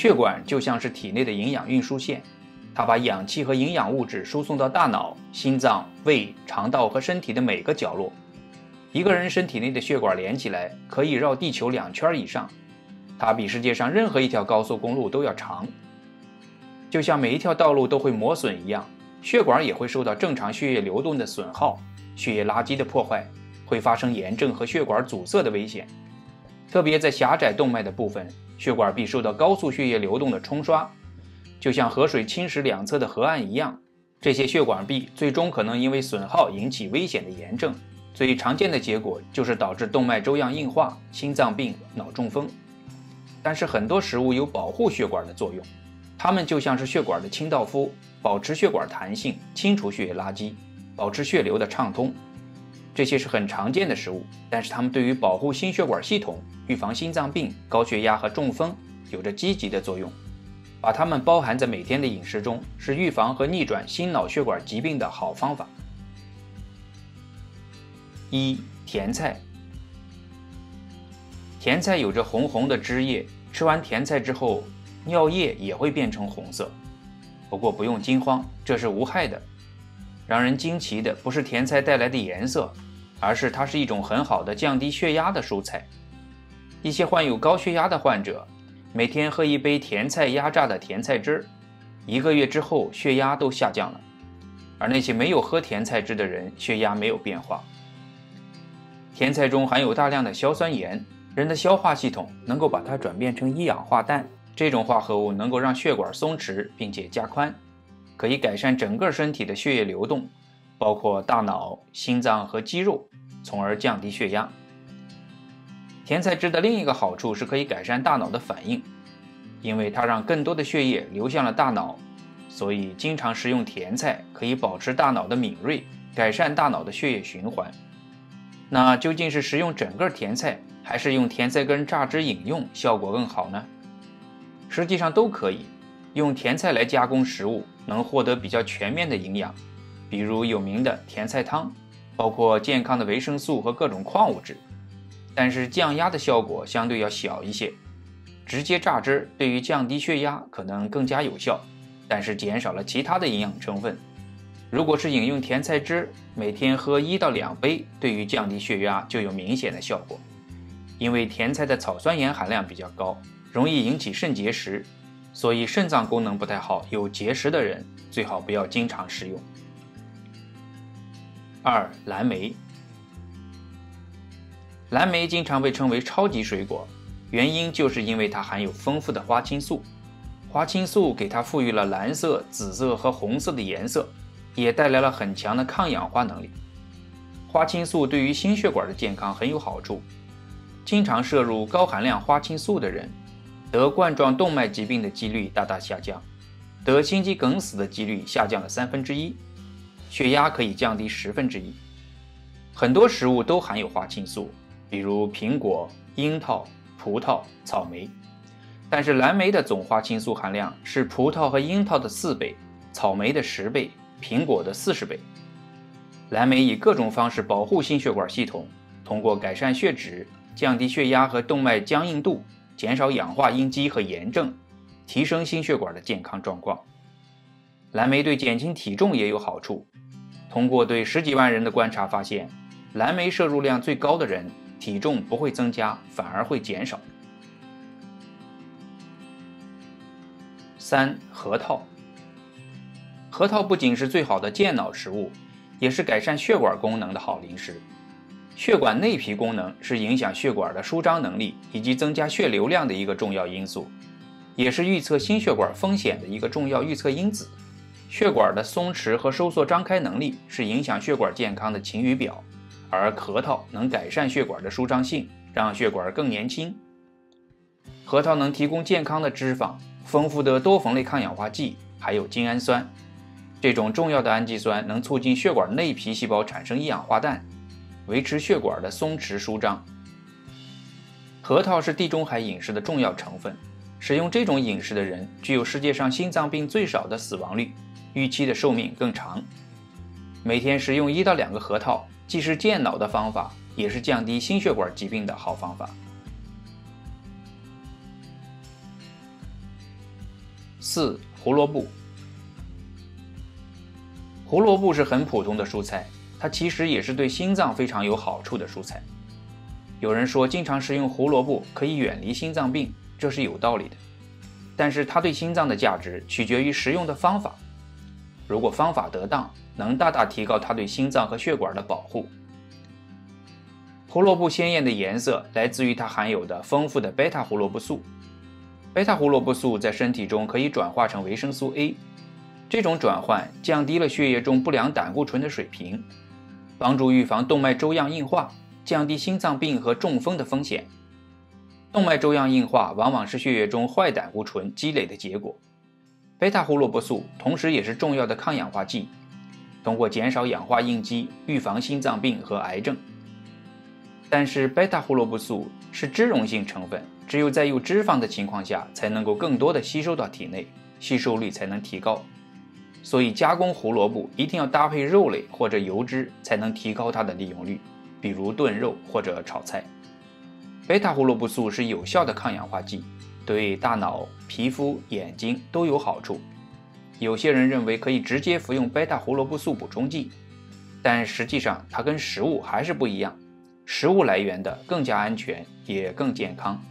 血管就像是体内的营养运输线，它把氧气和营养物质输送到大脑、心脏、胃、肠道和身体的每个角落。一个人身体内的血管连起来可以绕地球2圈以上，它比世界上任何一条高速公路都要长。就像每一条道路都会磨损一样，血管也会受到正常血液流动的损耗、血液垃圾的破坏，会发生炎症和血管阻塞的危险。特别在狭窄动脉的部分，血管壁受到高速血液流动的冲刷，就像河水侵蚀两侧的河岸一样。这些血管壁最终可能因为损耗引起危险的炎症，最常见的结果就是导致动脉粥样硬化、心脏病、脑中风。但是很多食物有保护血管的作用，它们就像是血管的清道夫，保持血管弹性，清除血液垃圾，保持血流的畅通。这些是很常见的食物，但是它们对于保护心血管系统、预防心脏病、高血压和中风有着积极的作用。把它们包含在每天的饮食中，是预防和逆转心脑血管疾病的好方法。1. 甜菜。甜菜有着红红的汁液，吃完甜菜之后，尿液也会变成红色。不过不用惊慌，这是无害的。让人惊奇的不是甜菜带来的颜色，而是它是一种很好的降低血压的蔬菜。一些患有高血压的患者，每天喝一杯甜菜压榨的甜菜汁，1个月之后血压都下降了。而那些没有喝甜菜汁的人，血压没有变化。甜菜中含有大量的硝酸盐，人的消化系统能够把它转变成一氧化氮，这种化合物能够让血管松弛并且加宽，可以改善整个身体的血液流动，包括大脑、心脏和肌肉，从而降低血压。甜菜汁的另一个好处是可以改善大脑的反应，因为它让更多的血液流向了大脑，所以经常食用甜菜可以保持大脑的敏锐，改善大脑的血液循环。那究竟是食用整个甜菜，还是用甜菜根榨汁饮用效果更好呢？实际上都可以。用甜菜来加工食物，能获得比较全面的营养，比如有名的甜菜汤，包括健康的维生素和各种矿物质。但是降压的效果相对要小一些。直接榨汁对于降低血压可能更加有效，但是减少了其他的营养成分。如果是饮用甜菜汁，每天喝1到2杯，对于降低血压就有明显的效果。因为甜菜的草酸盐含量比较高，容易引起肾结石，所以肾脏功能不太好、有结石的人最好不要经常食用。2. 蓝莓。蓝莓经常被称为超级水果，原因就是因为它含有丰富的花青素。花青素给它赋予了蓝色、紫色和红色的颜色，也带来了很强的抗氧化能力。花青素对于心血管的健康很有好处。经常摄入高含量花青素的人，得冠状动脉疾病的几率大大下降，得心肌梗死的几率下降了1/3，血压可以降低1/10。很多食物都含有花青素，比如苹果、樱桃、葡萄、草莓。但是蓝莓的总花青素含量是葡萄和樱桃的4倍，草莓的10倍，苹果的40倍。蓝莓以各种方式保护心血管系统，通过改善血脂、降低血压和动脉僵硬度，减少氧化应激和炎症，提升心血管的健康状况。蓝莓对减轻体重也有好处。通过对10几万人的观察发现，蓝莓摄入量最高的人，体重不会增加，反而会减少。3. 核桃。核桃不仅是最好的健脑食物，也是改善血管功能的好零食。血管内皮功能是影响血管的舒张能力以及增加血流量的一个重要因素，也是预测心血管风险的一个重要预测因子。血管的松弛和收缩张开能力是影响血管健康的晴雨表，而核桃能改善血管的舒张性，让血管更年轻。核桃能提供健康的脂肪、丰富的多酚类抗氧化剂，还有精氨酸。这种重要的氨基酸能促进血管内皮细胞产生一氧化氮，维持血管的松弛舒张。核桃是地中海饮食的重要成分，使用这种饮食的人具有世界上心脏病最少的死亡率，预期的寿命更长。每天食用1到2个核桃，既是健脑的方法，也是降低心血管疾病的好方法。4. 胡萝卜。胡萝卜是很普通的蔬菜，它其实也是对心脏非常有好处的蔬菜。有人说经常食用胡萝卜可以远离心脏病，这是有道理的。但是它对心脏的价值取决于食用的方法。如果方法得当，能大大提高它对心脏和血管的保护。胡萝卜鲜艳的颜色来自于它含有的丰富的贝塔胡萝卜素。贝塔胡萝卜素在身体中可以转化成维生素 A， 这种转换降低了血液中不良胆固醇的水平，帮助预防动脉粥样硬化，降低心脏病和中风的风险。动脉粥样硬化往往是血液中坏胆固醇积累的结果。贝塔胡萝卜素同时也是重要的抗氧化剂，通过减少氧化应激，预防心脏病和癌症。但是贝塔胡萝卜素是脂溶性成分，只有在有脂肪的情况下才能够更多的吸收到体内，吸收率才能提高。所以加工胡萝卜一定要搭配肉类或者油脂，才能提高它的利用率，比如炖肉或者炒菜。贝塔胡萝卜素是有效的抗氧化剂，对大脑、皮肤、眼睛都有好处。有些人认为可以直接服用贝塔胡萝卜素补充剂，但实际上它跟食物还是不一样，食物来源的更加安全，也更健康。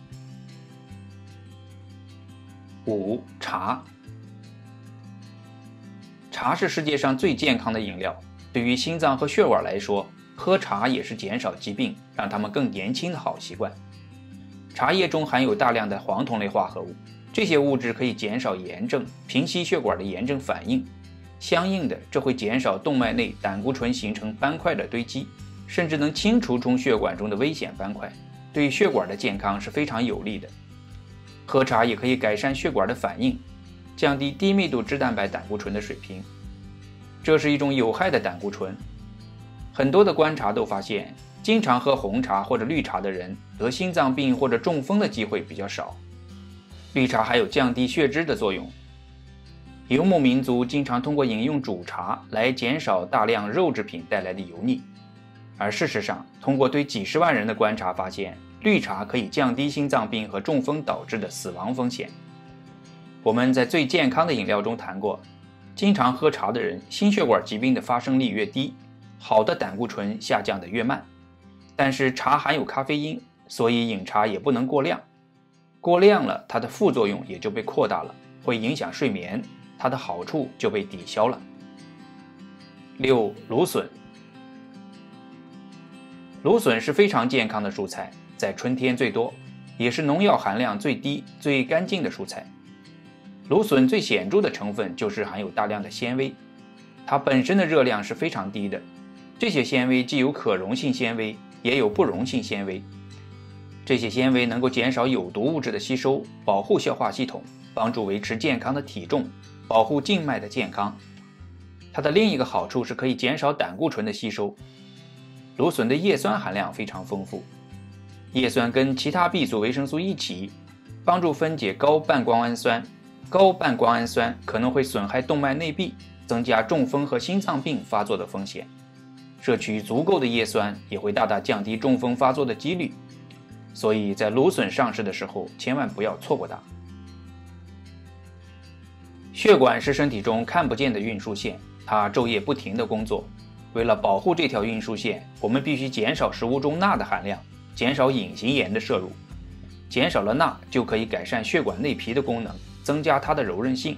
5. 茶。茶是世界上最健康的饮料，对于心脏和血管来说，喝茶也是减少疾病，让他们更年轻的好习惯。茶叶中含有大量的黄酮类化合物，这些物质可以减少炎症，平息血管的炎症反应，相应的这会减少动脉内胆固醇形成斑块的堆积，甚至能清除中血管中的危险斑块，对血管的健康是非常有利的。喝茶也可以改善血管的反应，降低低密度脂蛋白胆固醇的水平，这是一种有害的胆固醇。很多的观察都发现，经常喝红茶或者绿茶的人得心脏病或者中风的机会比较少。绿茶还有降低血脂的作用。游牧民族经常通过饮用煮茶来减少大量肉制品带来的油腻，而事实上，通过对几十万人的观察发现，绿茶可以降低心脏病和中风导致的死亡风险。我们在最健康的饮料中谈过，经常喝茶的人心血管疾病的发生率越低，好的胆固醇下降的越慢。但是茶含有咖啡因，所以饮茶也不能过量，过量了它的副作用也就被扩大了，会影响睡眠，它的好处就被抵消了。6. 芦笋。芦笋是非常健康的蔬菜，在春天最多，也是农药含量最低、最干净的蔬菜。芦笋最显著的成分就是含有大量的纤维，它本身的热量是非常低的。这些纤维既有可溶性纤维，也有不溶性纤维。这些纤维能够减少有毒物质的吸收，保护消化系统，帮助维持健康的体重，保护静脉的健康。它的另一个好处是可以减少胆固醇的吸收。芦笋的叶酸含量非常丰富，叶酸跟其他 B 族维生素一起，帮助分解高半胱氨酸。高半胱氨酸可能会损害动脉内壁，增加中风和心脏病发作的风险。摄取足够的叶酸也会大大降低中风发作的几率。所以在芦笋上市的时候，千万不要错过它。血管是身体中看不见的运输线，它昼夜不停地工作。为了保护这条运输线，我们必须减少食物中钠的含量，减少隐形盐的摄入。减少了钠，就可以改善血管内皮的功能，增加它的柔韧性。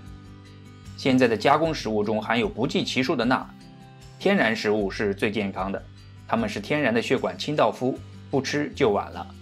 现在的加工食物中含有不计其数的钠，天然食物是最健康的，它们是天然的血管清道夫，不吃就晚了。